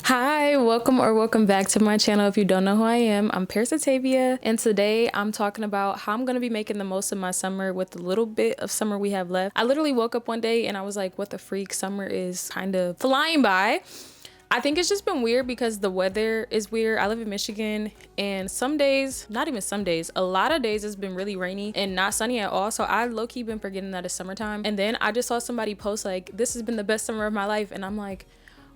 Hi, welcome back to my channel. If you don't know who I am, I'm Parasitavia, and today I'm talking about how I'm gonna be making the most of my summer with the little bit of summer we have left. I literally woke up one day and I was like, what the freak, summer is kind of flying by. I think it's just been weird because the weather is weird. I live in Michigan and some days, not even some days, a lot of days it's been really rainy and not sunny at all. So I low-key been forgetting that it's summertime. And then I just saw somebody post like, this has been the best summer of my life. And I'm like,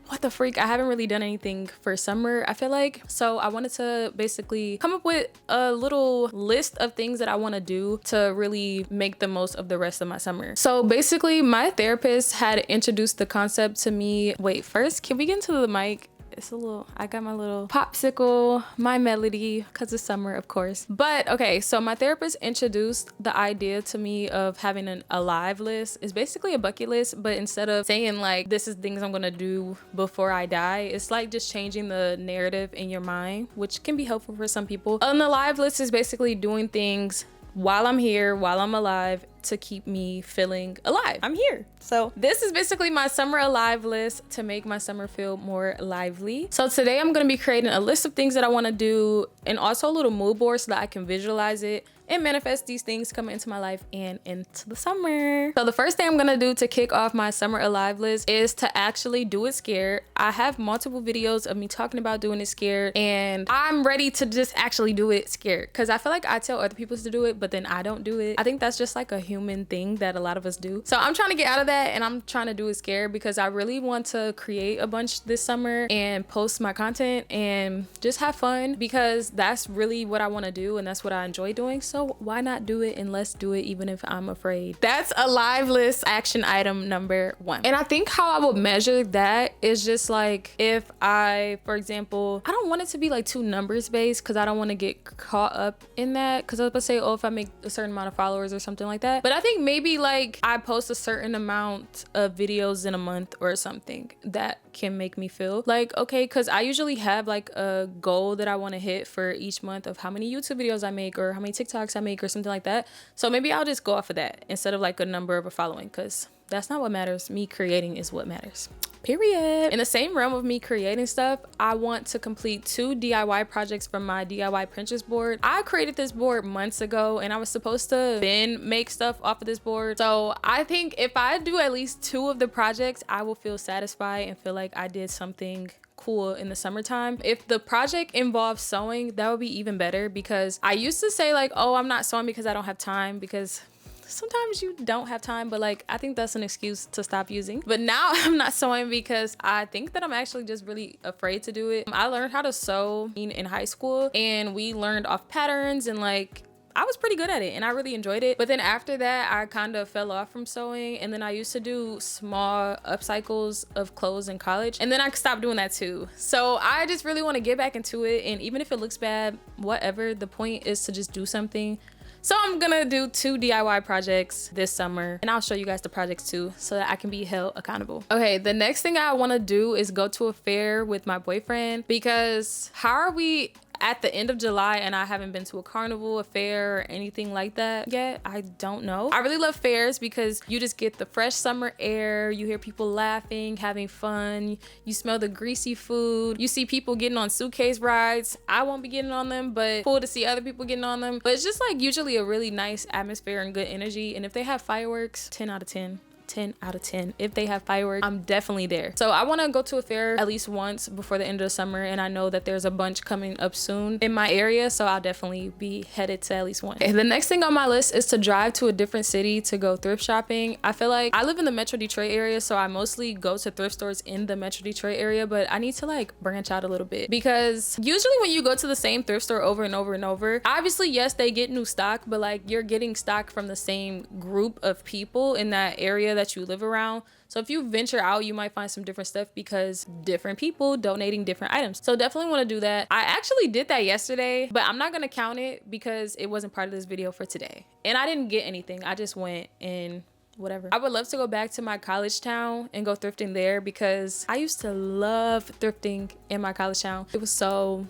what the freak? I haven't really done anything for summer, I feel like. So I wanted to basically come up with a little list of things that I want to do to really make the most of the rest of my summer. So basically my therapist had introduced the concept to me. Wait, first, can we get into the mic? It's a little, I got my little popsicle, my melody, because it's summer, of course. But okay, so my therapist introduced the idea to me of having an alive list. It's basically a bucket list, but instead of saying like, this is things I'm gonna do before I die, it's like just changing the narrative in your mind, which can be helpful for some people. An alive list is basically doing things while I'm here, while I'm alive, to keep me feeling alive. I'm here. So this is basically my summer alive list to make my summer feel more lively. So today I'm gonna be creating a list of things that I wanna do and also a little mood board so that I can visualize it and manifest these things coming into my life and into the summer. So the first thing I'm gonna do to kick off my summer alive list is to actually do it scared. I have multiple videos of me talking about doing it scared and I'm ready to just actually do it scared because I feel like I tell other people to do it, but then I don't do it. I think that's just like a human thing that a lot of us do. So I'm trying to get out of that and I'm trying to do it scared because I really want to create a bunch this summer and post my content and just have fun because that's really what I want to do and that's what I enjoy doing. So why not do it, and let's do it even if I'm afraid. That's a live list action item number 1. And I think how I would measure that is just like if I, for example, I don't want it to be like too numbers based because I don't want to get caught up in that because I was about to say, oh, if I make a certain amount of followers or something like that. But I think maybe like I post a certain amount of videos in a month or something that can make me feel like okay, because I usually have like a goal that I want to hit for each month of how many YouTube videos I make or how many TikToks I make or something like that. So maybe I'll just go off of that instead of like a number of a following because that's not what matters. Me creating is what matters. Period. In the same realm of me creating stuff, I want to complete 2 DIY projects from my DIY Pinterest board. I created this board months ago and I was supposed to then make stuff off of this board. So I think if I do at least 2 of the projects, I will feel satisfied and feel like I did something cool in the summertime. If the project involves sewing, that would be even better because I used to say like, oh, I'm not sewing because I don't have time, because sometimes you don't have time, but like I think that's an excuse to stop using. But now I'm not sewing because I think that I'm actually just really afraid to do it. I learned how to sew in high school and we learned off patterns and like I was pretty good at it and I really enjoyed it. But then after that, I kind of fell off from sewing. And then I used to do small upcycles of clothes in college. And then I stopped doing that too. So I just really want to get back into it. And even if it looks bad, whatever, the point is to just do something. So I'm gonna do 2 DIY projects this summer and I'll show you guys the projects too so that I can be held accountable. Okay, the next thing I wanna do is go to a fair with my boyfriend because how are we at the end of July and I haven't been to a carnival, a fair, or anything like that yet? I don't know. I really love fairs because you just get the fresh summer air, you hear people laughing, having fun, you smell the greasy food, you see people getting on suitcase rides. I won't be getting on them, but cool to see other people getting on them. But it's just like usually a really nice atmosphere and good energy. And if they have fireworks, 10 out of 10. 10 out of 10. If they have fireworks, I'm definitely there. So I want to go to a fair at least once before the end of the summer, and I know that there's a bunch coming up soon in my area, so I'll definitely be headed to at least one. And the next thing on my list is to drive to a different city to go thrift shopping. I feel like I live in the Metro Detroit area, so I mostly go to thrift stores in the Metro Detroit area, but I need to like branch out a little bit because usually when you go to the same thrift store over and over and over, obviously yes, they get new stock, but like you're getting stock from the same group of people in that area that you live around. So if you venture out, you might find some different stuff because different people donating different items. So definitely want to do that. I actually did that yesterday, but I'm not going to count it because it wasn't part of this video for today. And I didn't get anything. I just went and whatever. I would love to go back to my college town and go thrifting there because I used to love thrifting in my college town. It was so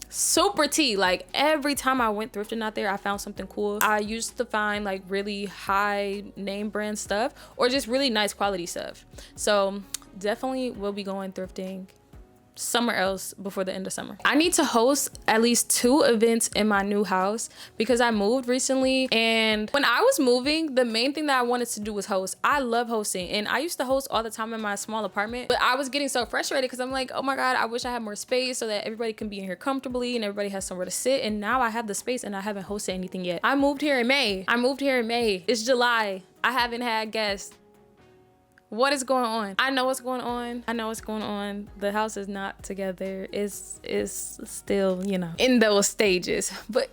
super tea. Like every time I went thrifting out there, I found something cool. I used to find like really high name brand stuff or just really nice quality stuff. So definitely will be going thrifting somewhere else before the end of summer. I need to host at least 2 events in my new house because I moved recently, and when I was moving, the main thing that I wanted to do was host. I love hosting, and I used to host all the time in my small apartment, but I was getting so frustrated because I'm like, oh my god, I wish I had more space so that everybody can be in here comfortably and everybody has somewhere to sit. And now I have the space and I haven't hosted anything yet. I moved here in May. It's July. I haven't had guests. What is going on? I know what's going on. The house is not together. It's still, you know, in those stages. But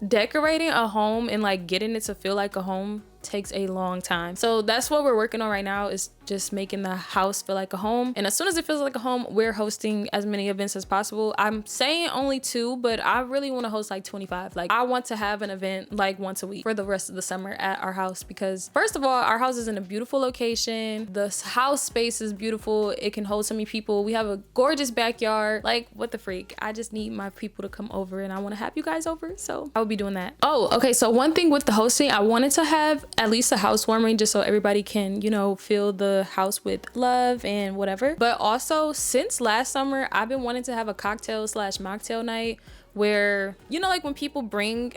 decorating a home and like getting it to feel like a home takes a long time. So that's what we're working on right now, is just making the house feel like a home. And as soon as it feels like a home, we're hosting as many events as possible. I'm saying only 2, but I really want to host like 25. Like, I want to have an event like once a week for the rest of the summer at our house, because first of all, our house is in a beautiful location. The house space is beautiful. It can hold so many people. We have a gorgeous backyard. Like, what the freak? I just need my people to come over, and I want to have you guys over, so I will be doing that. Oh, okay, so one thing with the hosting, I wanted to have at least a housewarming just so everybody can, you know, fill the house with love and whatever. But also, since last summer, I've been wanting to have a cocktail / mocktail night where, you know, like when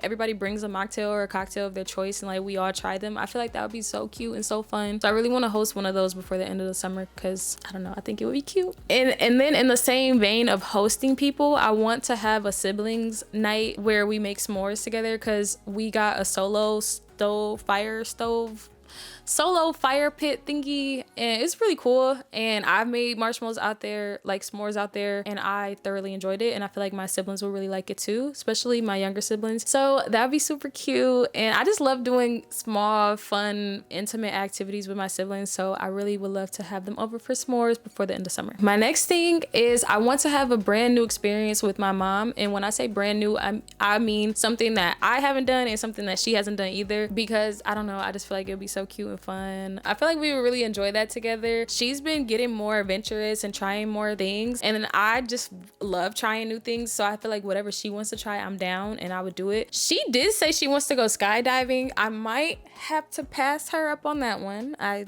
everybody brings a mocktail or a cocktail of their choice and like we all try them. I feel like that would be so cute and so fun. So I really want to host one of those before the end of the summer, because I don't know, I think it would be cute. And then in the same vein of hosting people, I want to have a siblings night where we make s'mores together, because we got a solo fire pit thingy, and it's really cool. And I've made marshmallows out there, like s'mores out there, and I thoroughly enjoyed it. And I feel like my siblings will really like it too, especially my younger siblings. So that'd be super cute. And I just love doing small, fun, intimate activities with my siblings. So I really would love to have them over for s'mores before the end of summer. My next thing is I want to have a brand new experience with my mom. And when I say brand new, I mean something that I haven't done and something that she hasn't done either, because I don't know, I just feel like it would be so cute and fun. I feel like we would really enjoy that together. She's been getting more adventurous and trying more things, and then I just love trying new things. So I feel like whatever she wants to try, I'm down and I would do it. She did say she wants to go skydiving. I might have to pass her up on that one. I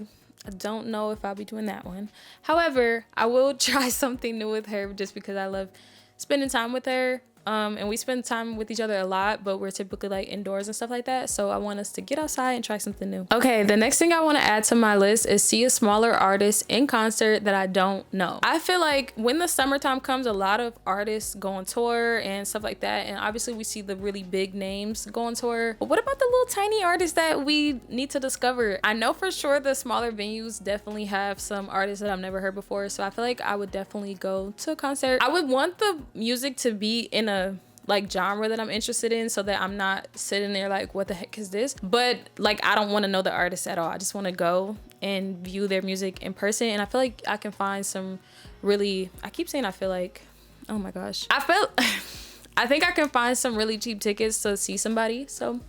don't know if I'll be doing that one. However, I will try something new with her just because I love spending time with her. And we spend time with each other a lot, but we're typically like indoors and stuff like that. So I want us to get outside and try something new. Okay, the next thing I want to add to my list is see a smaller artist in concert that I don't know. I feel like when the summertime comes, a lot of artists go on tour and stuff like that. And obviously we see the really big names go on tour. But what about the little tiny artists that we need to discover? I know for sure the smaller venues definitely have some artists that I've never heard before. So I feel like I would definitely go to a concert. I would want the music to be in a like genre that I'm interested in, so that I'm not sitting there like, what the heck is this? But like, I don't want to know the artist at all. I just want to go and view their music in person. And I feel like I can find some really, I keep saying I feel like, oh my gosh, I think I can find some really cheap tickets to see somebody. So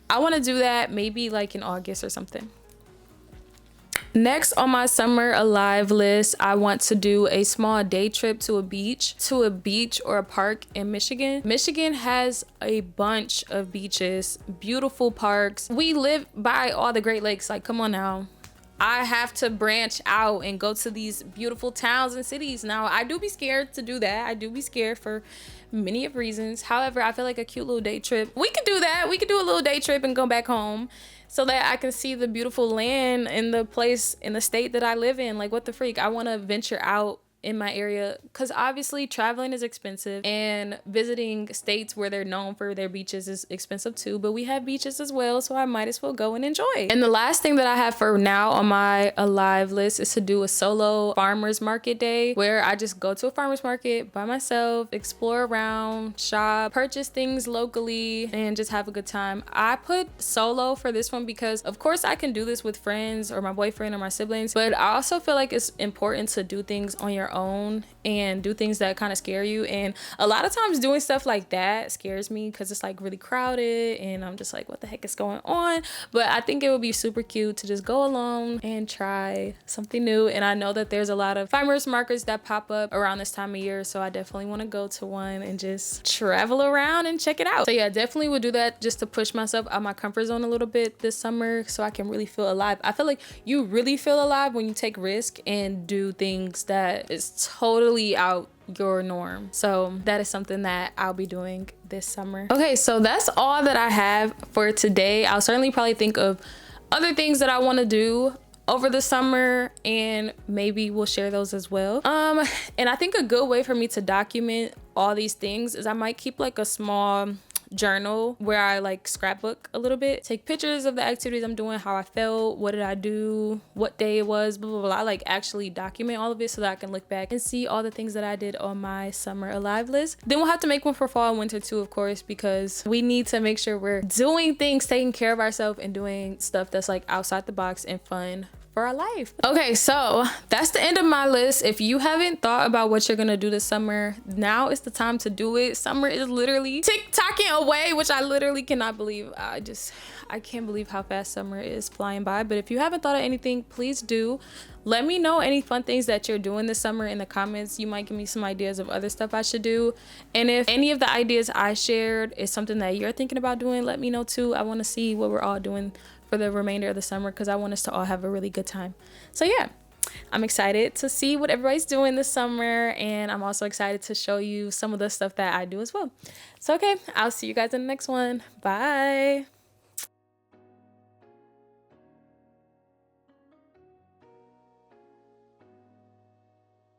I want to do that maybe like in August or something. Next on my summer alive list, I want to do a small day trip to a beach or a park in Michigan. Michigan has a bunch of beaches, beautiful parks. We live by all the Great Lakes. Like, come on now. I have to branch out and go to these beautiful towns and cities. Now, I do be scared to do that. I do be scared for many of reasons. However, I feel like a cute little day trip, we could do that. We could do a little day trip and go back home, so that I can see the beautiful land in the place, in the state that I live in. Like, what the freak? I want to venture out in my area, because obviously traveling is expensive and visiting states where they're known for their beaches is expensive too, but we have beaches as well, so I might as well go and enjoy. And the last thing that I have for now on my alive list is to do a solo farmers market day, where I just go to a farmers market by myself, explore around, shop, purchase things locally, and just have a good time. I put solo for this one because of course I can do this with friends or my boyfriend or my siblings, but I also feel like it's important to do things on your own and do things that kind of scare you. And a lot of times doing stuff like that scares me because it's like really crowded and I'm just like, what the heck is going on? But I think it would be super cute to just go alone and try something new. And I know that there's a lot of farmers markets that pop up around this time of year, so I definitely want to go to one and just travel around and check it out. So yeah, definitely would do that just to push myself out my comfort zone a little bit this summer so I can really feel alive. I feel like you really feel alive when you take risk and do things that is totally out your norm. So that is something that I'll be doing this summer. Okay, so that's all that I have for today. I'll certainly probably think of other things that I want to do over the summer, and maybe we'll share those as well. And I think a good way for me to document all these things is I might keep like a small journal where I like scrapbook a little bit, take pictures of the activities I'm doing, how I felt, what did I do, what day it was, blah blah blah. I like actually document all of it so that I can look back and see all the things that I did on my summer alive list. Then we'll have to make one for fall and winter too, of course, because we need to make sure we're doing things, taking care of ourselves, and doing stuff that's like outside the box and fun for our life. Okay, so that's the end of my list. If you haven't thought about what you're gonna do this summer, now is the time to do it. Summer is literally tick-tocking away, which I literally cannot believe. I can't believe how fast summer is flying by. But if you haven't thought of anything, please do let me know any fun things that you're doing this summer in the comments. You might give me some ideas of other stuff I should do, and if any of the ideas I shared is something that you're thinking about doing, let me know too. I want to see what we're all doing for the remainder of the summer, because I want us to all have a really good time. So yeah, I'm excited to see what everybody's doing this summer, and I'm also excited to show you some of the stuff that I do as well. So okay, I'll see you guys in the next one. Bye.